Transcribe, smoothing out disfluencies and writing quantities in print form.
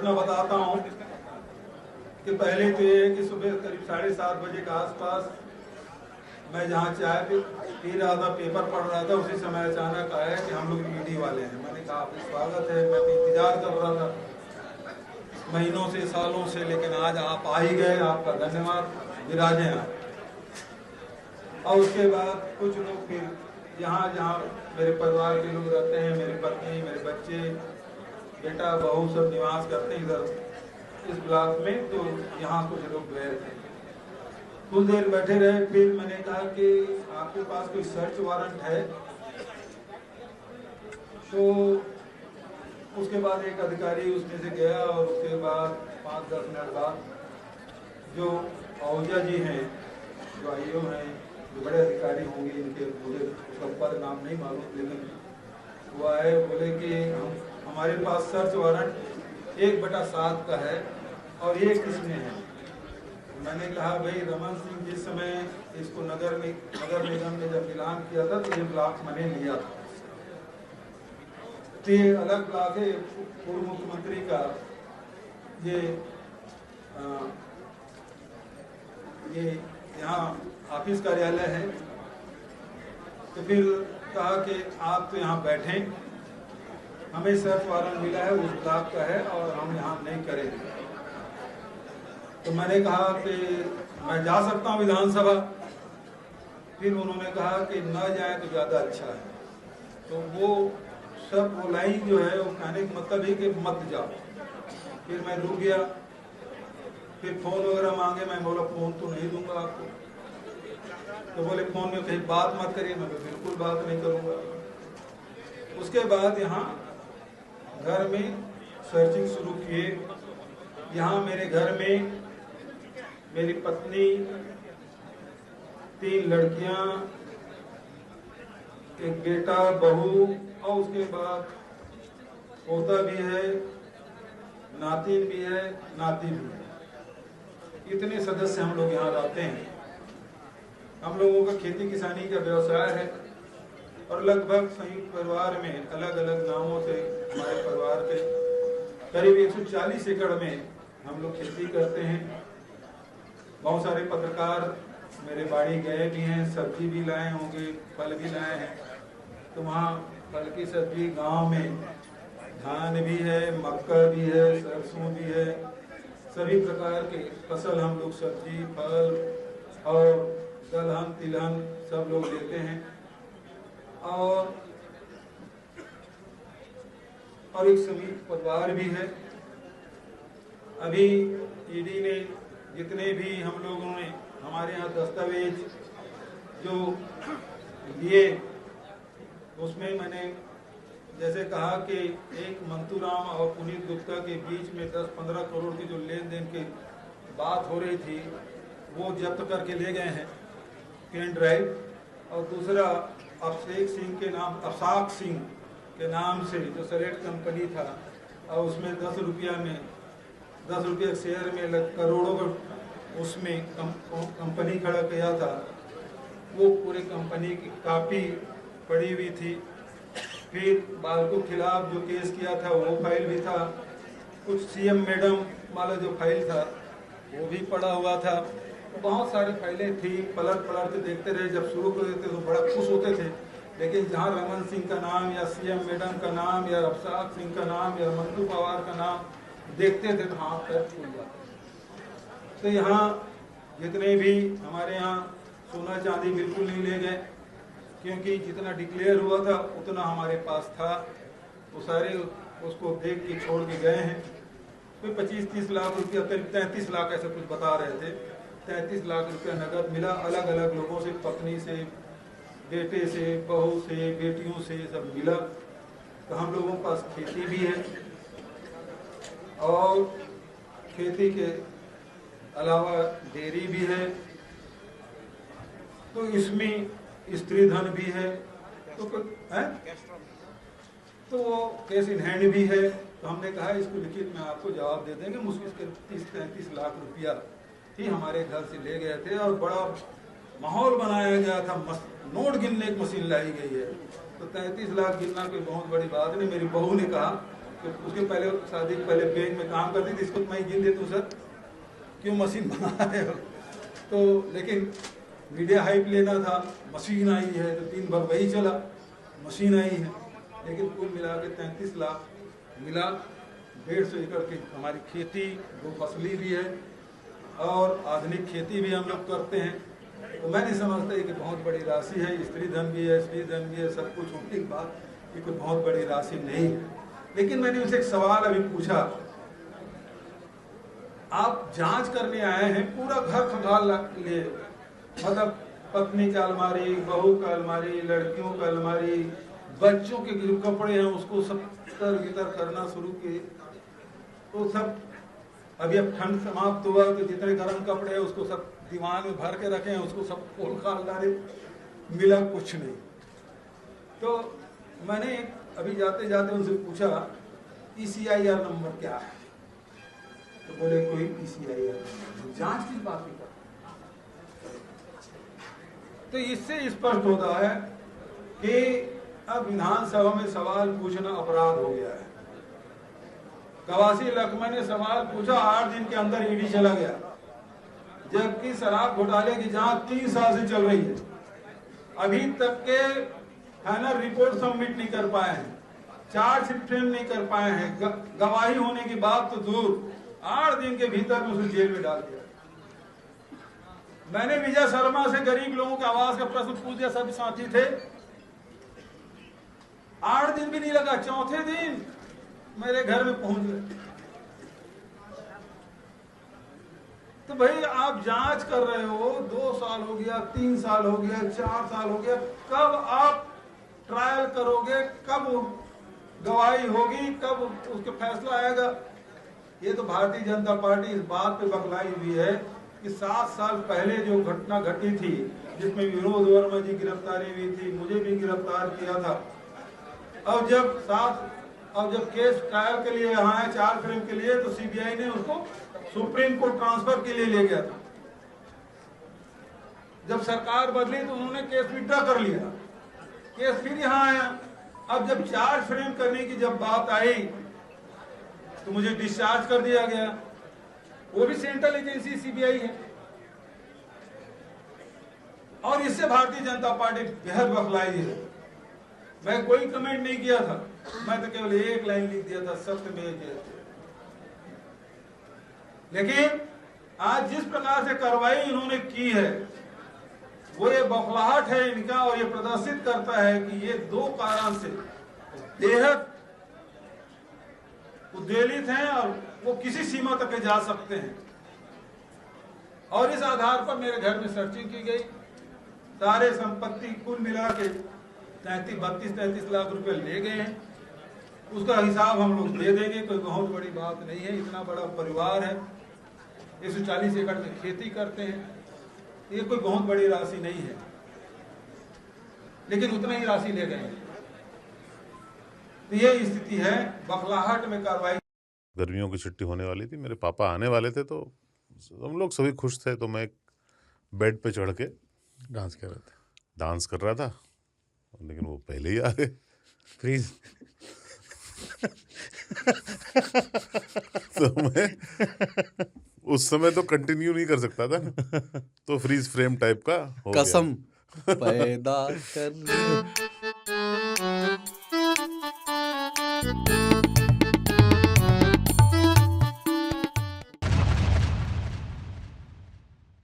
घटना बताता हूँ कि पहले तो ये कि सुबह करीब 7:30 बजे के आसपास मैं जहाँ चाय पी रहा था, पेपर पढ़ रहा था, उसी समय अचानक आया कि हम लोग ईडी वाले हैं। मैंने कहा आपका स्वागत है, मैं तो इंतजार कर रहा था महीनों से सालों से, लेकिन आज आप आ ही गए, आपका धन्यवाद, विराजे आप। और उसके बाद कुछ लोग फिर यहाँ जहाँ मेरे परिवार के लोग रहते हैं, मेरी पत्नी, मेरे बच्चे, बेटा बहू सब निवास करते हैं इधर इस ब्लॉक में, तो यहाँ कुछ लोग गए थे। कुछ देर बैठे रहे, फिर मैंने कहा कि आपके पास कोई सर्च वारंट है? तो उसके बाद एक अधिकारी उसमें से गया और उसके बाद 5-10 मिनट बाद जो आहूजा जी हैं, जो आईओ हैं, जो बड़े अधिकारी होंगे, इनके मुझे उसका पद नाम नहीं मालूम, लेकिन वो आए, बोले कि हमारे पास सर्च वारंट 1/7 का है और ये किसने है? मैंने कहा भाई रमन सिंह जिस समय इसको नगर निगम में जब ऐलान किया था तो ये ब्लॉक मैंने लिया था। तो ये अलग ब्लॉक है, पूर्व मुख्यमंत्री का ये यहाँ ऑफिस कार्यालय है। तो फिर कहा कि आप तो यहाँ बैठें, हमें सर्च वारंट मिला है, उस ब्लॉक का है और हम यहाँ नहीं करेंगे। तो मैंने कहा कि मैं जा सकता हूँ विधानसभा? फिर उन्होंने कहा कि न जाए तो ज़्यादा अच्छा है। तो वो सब वो लाइन जो है वो कहने का मतलब है कि मत जाओ। फिर मैं रुक गया, फिर फ़ोन वगैरह मांगे, मैं बोला फ़ोन तो नहीं दूंगा आपको। तो बोले फ़ोन में कहीं बात मत करिए, मैं बिल्कुल बात नहीं करूँगा। उसके बाद यहाँ घर में सर्चिंग शुरू किए। यहाँ मेरे घर में मेरी पत्नी, 3 लड़कियाँ, एक बेटा, बहू और उसके बाद पोता भी है, नातिन भी है, नाती भी है। इतने सदस्य हम लोग यहाँ रहते हैं। हम लोगों का खेती किसानी का व्यवसाय है और लगभग संयुक्त परिवार में अलग अलग नामों से हमारे परिवार के करीब 140 एकड़ में हम लोग खेती करते हैं। बहुत सारे पत्रकार मेरे बाड़ी गए भी हैं, सब्जी भी लाए होंगे, फल भी लाए हैं। तो वहाँ फल की सब्जी गांव में धान भी है, मक्का भी है, सरसों भी है, सभी प्रकार के फसल हम लोग सब्जी, फल और दलहन तिलहन सब लोग लेते हैं। और एक संयुक्त परिवार भी है। अभी ईडी ने जितने भी हम लोगों ने हमारे यहाँ दस्तावेज जो लिए, उसमें मैंने जैसे कहा कि एक मंतूराम और पुनीत गुप्ता के बीच में 10-15 करोड़ की जो लेन देन की बात हो रही थी वो जब्त करके ले गए हैं पेन ड्राइव। और दूसरा अफसाक सिंह के नाम से जो सलेट कंपनी था और उसमें 10 रुपया शेयर में करोड़ों का उसमें कंपनी खड़ा किया था, वो पूरे कंपनी की कापी पड़ी हुई थी। फिर बालको खिलाफ जो केस किया था वो फाइल भी था, कुछ सीएम मैडम वाला जो फाइल था वो भी पड़ा हुआ था। बहुत सारी फाइलें थी, पलट के देखते रहे। जब शुरू करते थे तो बड़ा खुश होते थे, लेकिन जहाँ रमन सिंह का नाम या सीएम मैडम का नाम या अफसाक सिंह का नाम या मंटू पवार का नाम देखते थे तो हाथ पैर फूल जाते। तो यहाँ जितने भी हमारे यहाँ सोना चांदी बिल्कुल नहीं ले गए, क्योंकि जितना डिक्लेयर हुआ था उतना हमारे पास था, वो सारे उसको देख के छोड़ के गए हैं। कोई 25-30 लाख रुपया, करीब 33 लाख ऐसा कुछ बता रहे थे, 33 लाख रुपया नगद मिला अलग अलग लोगों से, पत्नी से, बेटे से, बहू से, बेटियों से सब मिला। तो हम लोगों के पास खेती भी है और खेती के अलावा डेयरी भी है, तो इसमें स्त्री धन भी है, तो वो कैश इन हैंड भी है। तो हमने कहा इसको लिखित में आपको जवाब दे देंगे। मुश्किल के 30-33 लाख रुपया ही हमारे घर से ले गए थे और बड़ा माहौल बनाया गया था, नोट गिनने की मशीन लाई गई है। तो 33 लाख गिनना कोई बहुत बड़ी बात नहीं। मेरी बहू ने कहा उसके पहले शादी के पहले बैंक में काम करती थी, इसको तो मैं गिन देता हूँ सर, क्यों मशीन बना रहे हो। तो लेकिन मीडिया हाइप लेना था, मशीन आई है तो दिन भर वही चला, मशीन आई है। लेकिन कुल मिला के 33 लाख मिला। 150 एकड़ की हमारी खेती, 2 फसली भी है और आधुनिक खेती भी हम लोग करते हैं। तो मैं नहीं समझता कि बहुत बड़ी राशि है, स्त्री धन भी है, स्त्री धन भी है, सब कुछ होने के बाद ये कोई बहुत बड़ी राशि नहीं है। लेकिन मैंने उनसे एक सवाल अभी पूछा, आप जांच करने आए हैं, पूरा घर खंगाल लिए, मतलब पत्नी का अलमारी, बहू का अलमारी, लड़कियों का अलमारी, बच्चों के जो कपड़े हैं उसको सब तर करना शुरू किए। तो सब अभी अब ठंड समाप्त हुआ तो जितने गर्म कपड़े हैं उसको सब दीवान में भर के रखे हैं, उसको सब खोल खाल डाले, मिला कुछ नहीं। तो मैंने अभी जाते जाते उनसे पूछा ECIR नंबर क्या है, तो बोले कोई ECIR जांच की बात नहीं करता। तो इससे स्पष्ट होता है कि अब विधानसभा में सवाल पूछना अपराध हो गया है। कवासी लखमा ने सवाल पूछा, 8 दिन के अंदर ईडी चला गया, जबकि शराब घोटाले की जांच 3 साल से चल रही है। अभी तक के फाइनल रिपोर्ट सबमिट नहीं कर पाए हैं, चार्जशीट फ्रेम नहीं कर पाए हैं, गवाही होने की बात तो दूर, 8 दिन के भीतर में उसे जेल में डाल दिया। मैंने विजय शर्मा से गरीब लोगों के आवाज का प्रश्न पूछ दिया, सब साथी थे, 8 दिन भी नहीं लगा, चौथे दिन मेरे घर में पहुंच गए। तो भाई आप जांच कर रहे हो, 2 साल हो गया, 3 साल हो गया, 4 साल हो गया, कब आप ट्रायल करोगे, कब गवाही होगी, कब उसके फैसला आएगा। ये तो भारतीय जनता पार्टी इस बात पे बखलाई हुई है कि 7 साल पहले जो घटना घटी थी, जिसमें विनोद वर्मा जी गिरफ्तारी हुई थी, मुझे भी गिरफ्तार किया था। अब जब केस ट्रायल के लिए यहाँ है, 4 फ्रेम के लिए, तो CBI ने उसको सुप्रीम कोर्ट ट्रांसफर के लिए ले गया था। जब सरकार बदली तो उन्होंने केस विड्रॉ कर लिया, केस फिर यहाँ आया। अब जब चार्ज फ्रेम करने की जब बात आई तो मुझे डिस्चार्ज कर दिया गया, वो भी सेंट्रल एजेंसी CBI है। और इससे भारतीय जनता पार्टी बेहद बखलाई है। मैं कोई कमेंट नहीं किया था, मैं तो केवल एक लाइन लिख दिया था, सत्यमेव जयते। लेकिन आज जिस प्रकार से कार्रवाई इन्होंने की है, वो ये बौखलाहट है इनका, और ये प्रदर्शित करता है कि ये 2 कारण से बेहद उद्वेलित हैं और वो किसी सीमा तक जा सकते हैं। और इस आधार पर मेरे घर में सर्चिंग की गई, सारे संपत्ति कुल मिला के 32-33 लाख रुपए ले गए हैं। उसका हिसाब हम लोग दे देंगे, कोई बहुत बड़ी बात नहीं है। इतना बड़ा परिवार है, 140 एकड़ में खेती करते हैं, ये कोई बहुत बड़ी राशि नहीं है, लेकिन उतना ही राशि ले गए हैं। तो ये स्थिति है, बखलाहट में कार्रवाई। गर्मियों की छुट्टी होने वाली थी, मेरे पापा आने वाले थे, तो हम लोग सभी खुश थे। तो मैं बेड पे चढ़ के डांस कर रहा था, लेकिन वो पहले ही आ गए। फ्रीज तो मैं उस समय तो कंटिन्यू नहीं कर सकता था, तो फ्रीज फ्रेम टाइप का हो गया। कसम पैदा कर